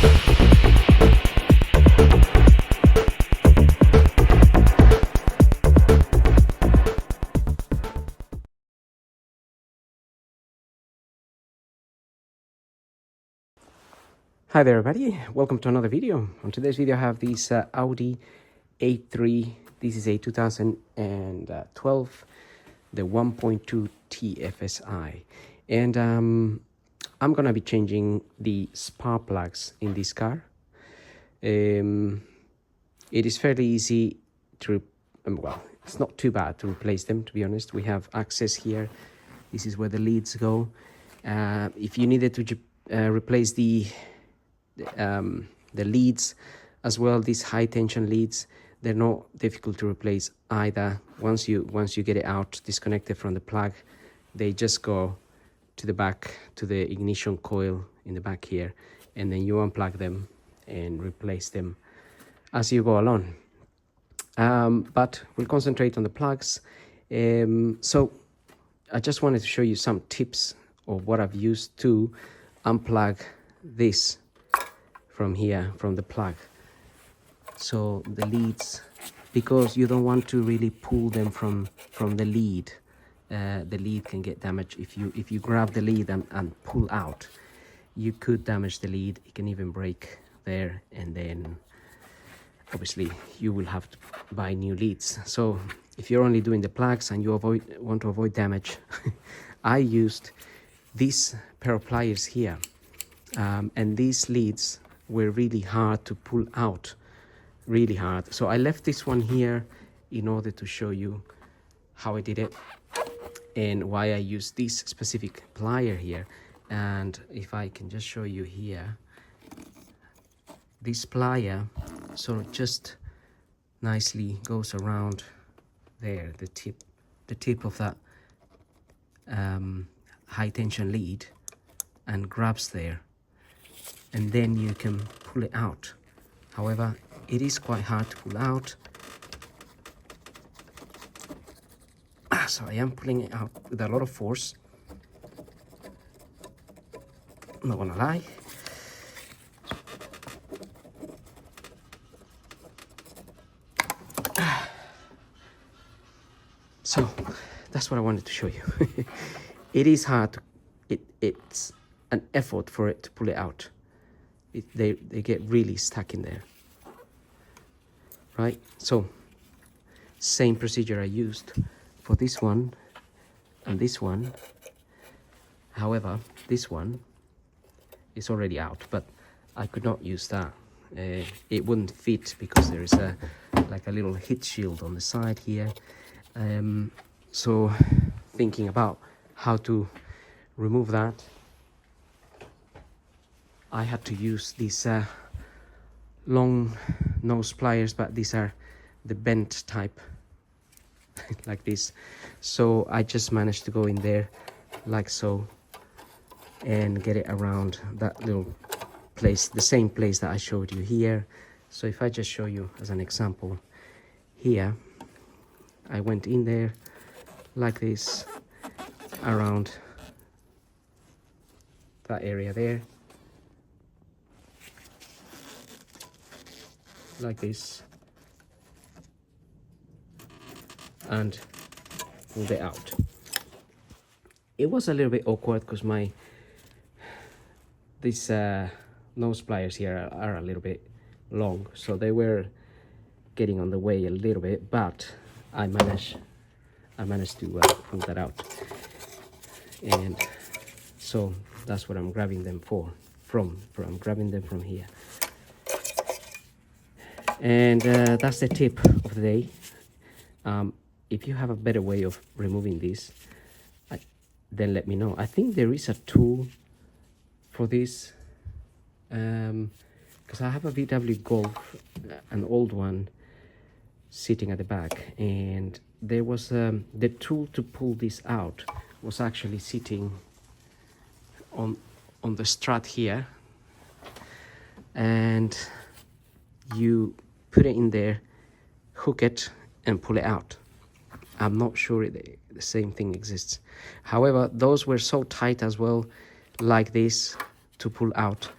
Hi there everybody, welcome to another video. On today's video I have this Audi A3. This is a 2012, the 1.2 TFSI, and I'm gonna be changing the spark plugs in this car. It is fairly easy to, well, it's not too bad to replace them, to be honest. We have access here. This is where the leads go. If you needed to replace the leads as well, these high tension leads, they're not difficult to replace either. Once you get it out, disconnected from the plug, they just go to the back, to the ignition coil in the back here, and then you unplug them and replace them as you go along. But we'll concentrate on the plugs. So I just wanted to show you some tips of what I've used to unplug this from here, from the plug. So the leads, because you don't want to really pull them from the lead. The lead can get damaged if you grab the lead and pull out. You could damage the lead. It can even break there, and then obviously you will have to buy new leads. So if you're only doing the plugs and you want to avoid damage, I used these pair of pliers here, and these leads were really hard to pull out, really hard. So I left this one here in order to show you how I did it and why I used this specific plier here. And if I can just show you here, this plier sort of just nicely goes around there, the tip of that high tension lead, and grabs there, and then you can pull it out. However, it is quite hard to pull out. So I am pulling it out with a lot of force, not gonna lie. So that's what I wanted to show you. It is hard to, it's an effort for it to pull it out. They get really stuck in there, right? So same procedure I used for this one and this one. However, this one is already out, but I could not use that. It wouldn't fit because there is like a little heat shield on the side here. So thinking about how to remove that, I had to use these long nose pliers, but these are the bent type, like this. So I just managed to go in there like so and get it around that little place, the same place that I showed you here. So if I just show you as an example here, I went in there like this around that area there, like this, and pulled it out. It was a little bit awkward because these nose pliers here are a little bit long, so they were getting on the way a little bit, but I managed to pull that out. And so that's what I'm grabbing them from. I'm grabbing them from here. And that's the tip of the day. If you have a better way of removing this, then let me know. I think there is a tool for this, because I have a VW Golf, an old one, sitting at the back, and there was the tool to pull this out was actually sitting on the strut here, and you put it in there, hook it, and pull it out. I'm not sure the same thing exists. However, those were so tight as well, like this, to pull out,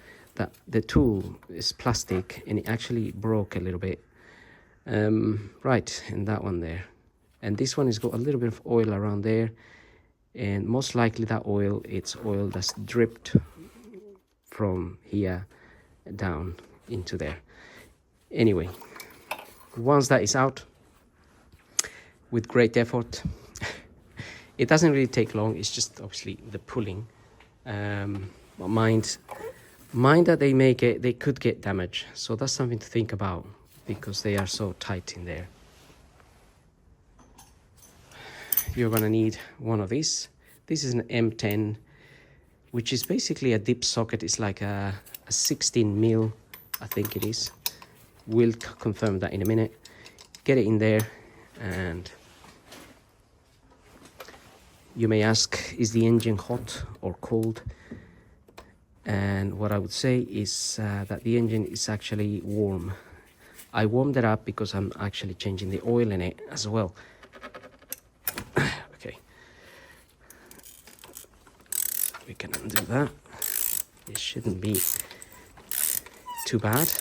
that the tool is plastic and it actually broke a little bit. Right, and that one there. And this one has got a little bit of oil around there, and most likely that oil, it's oil that's dripped from here down into there. Anyway, once that is out, with great effort, it doesn't really take long, it's just obviously the pulling. But mind that they make it, they could get damaged, so that's something to think about because they are so tight in there. You're gonna need one of these. This is an M10, which is basically a dip socket. It's like a 16 mil, I think it is. We'll confirm that in a minute. Get it in there, and you may ask, is the engine hot or cold? And what I would say is that the engine is actually warm. I warmed it up because I'm actually changing the oil in it as well. Okay, we can undo that. It shouldn't be too bad.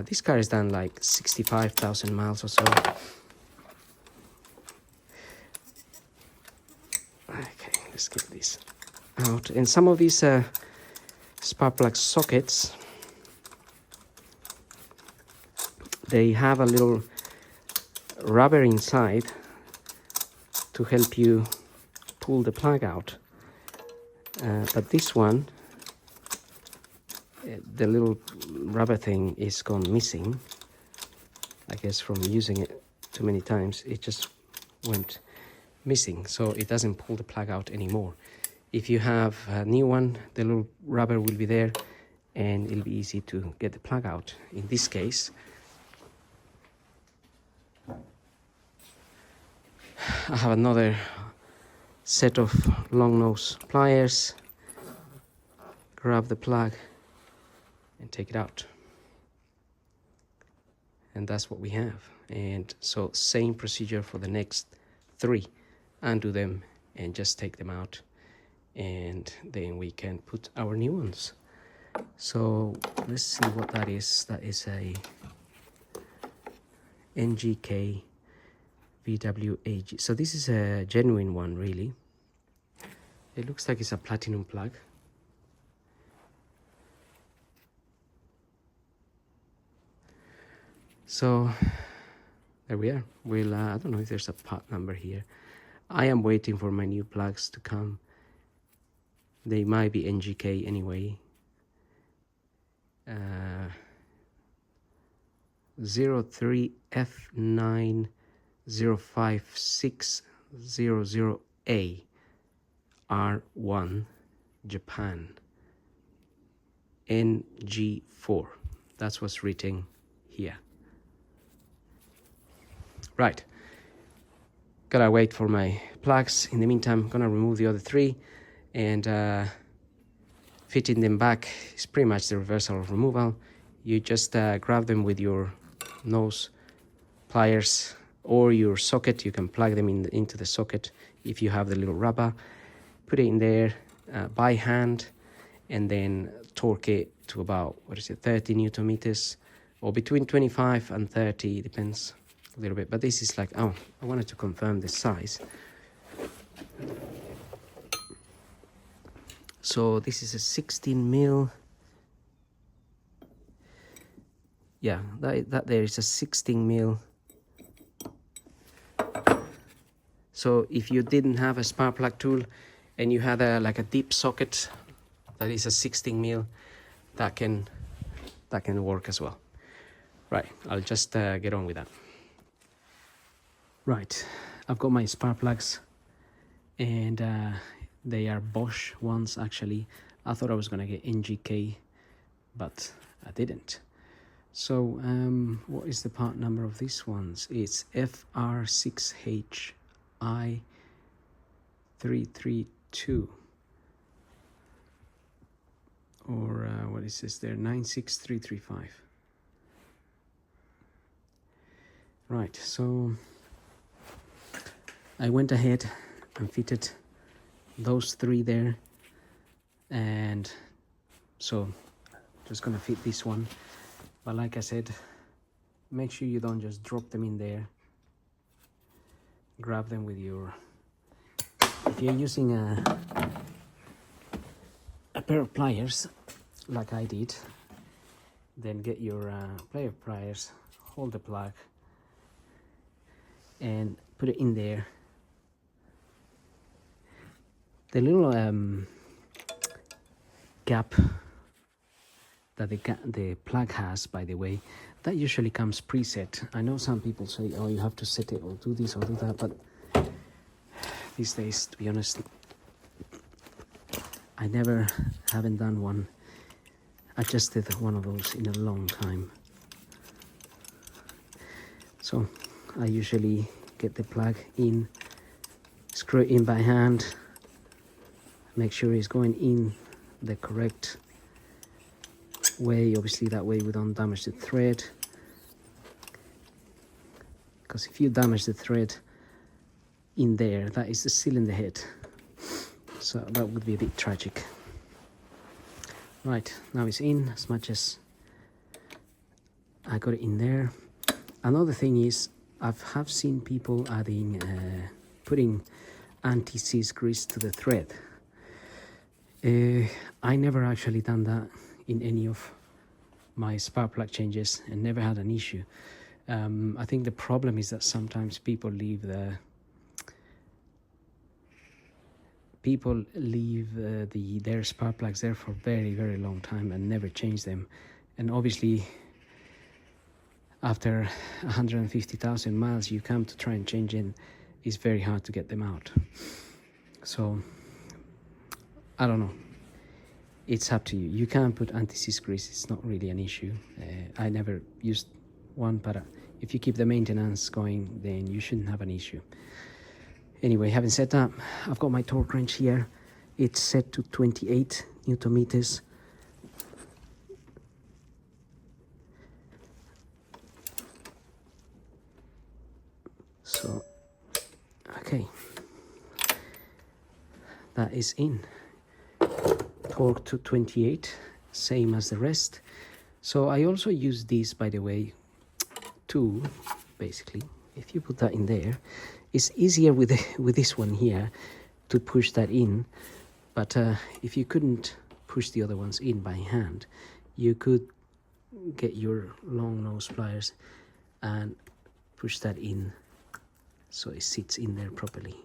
This car has done like 65,000 miles or so. Okay, let's get this out. And some of these spark plug sockets, they have a little rubber inside to help you pull the plug out. But this one, the little rubber thing is gone missing. I guess from using it too many times, it just went missing, so it doesn't pull the plug out anymore. If you have a new one, the little rubber will be there and it'll be easy to get the plug out. In this case, I have another set of long nose pliers. Grab the plug and take it out, and that's what we have. And so same procedure for the next three. Undo them and just take them out, and then we can put our new ones. So let's see what that is. That is a NGK VWAG. So this is a genuine one, really. It looks like it's a platinum plug. So there we are. We'll I don't know if there's a part number here. I am waiting for my new plugs to come. They might be NGK anyway. 03F905600A R1 Japan NG4. That's what's written here. Right, gotta wait for my plugs. In the meantime, I'm gonna remove the other three, and fitting them back is pretty much the reversal of removal. You just grab them with your nose pliers or your socket. You can plug them into the socket if you have the little rubber. Put it in there by hand, and then torque it to about, 30 Newton meters, or between 25 and 30, depends a little bit. But this is like, I wanted to confirm the size. So this is a 16 mil. Yeah, that there is a 16 mil. So if you didn't have a spark plug tool and you had like a deep socket that is a 16 mil, that can work as well. Right, I'll just get on with that. Right, I've got my spark plugs, and they are Bosch ones actually. I thought I was gonna get NGK, but I didn't. So what is the part number of these ones? It's FR6HI332, or what is this there? 96335. Right, so I went ahead and fitted those three there. And so just gonna fit this one, but like I said, make sure you don't just drop them in there. Grab them with your, if you're using a pair of pliers like I did, then get your pair of pliers, hold the plug and put it in there. The little gap that the plug has, by the way, that usually comes preset. I know some people say, oh, you have to set it or do this or do that, but these days, to be honest, I haven't done one, adjusted one of those in a long time. So I usually get the plug in, screw it in by hand, make sure it's going in the correct way. Obviously that way we don't damage the thread, because if you damage the thread in there, that is still in the head, so that would be a bit tragic. Right, now it's in as much as I got it in there. Another thing is, I have seen people adding putting anti-seize grease to the thread. I never actually done that in any of my spark plug changes and never had an issue. I think the problem is that sometimes people leave their spark plugs there for very, very long time and never change them. And obviously after 150,000 miles you come to try and change in, it's very hard to get them out. So I don't know, it's up to you. You can put anti-seize grease, it's not really an issue. I never used one, but if you keep the maintenance going, then you shouldn't have an issue. Anyway, having said that, I've got my torque wrench here. It's set to 28 Newton meters. So, okay, that is in. Torque to 28, same as the rest. So I also use this, by the way, to basically, if you put that in there, it's easier with this one here to push that in. But if you couldn't push the other ones in by hand, you could get your long nose pliers and push that in so it sits in there properly.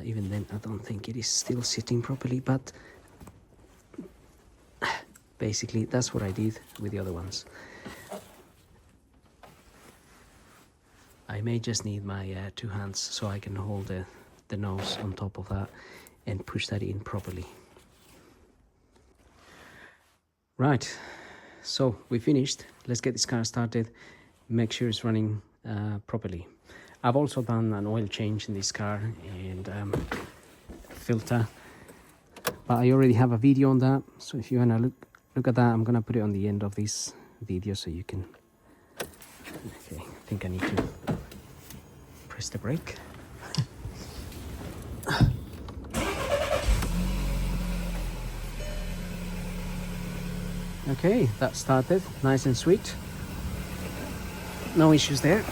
Even then, I don't think it is still sitting properly, but basically that's what I did with the other ones. I may just need my two hands so I can hold the nose on top of that and push that in properly. Right, so we finished. Let's get this car started, make sure it's running properly. I've also done an oil change in this car and filter, but I already have a video on that, so if you want to look at that, I'm gonna put it on the end of this video so you can. Okay, I think I need to press the brake. Okay, that started nice and sweet, no issues there.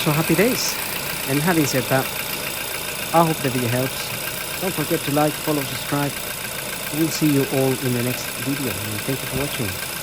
So happy days. And having said that, I hope the video helps. Don't forget to like, follow, subscribe. We'll see you all in the next video, and thank you for watching.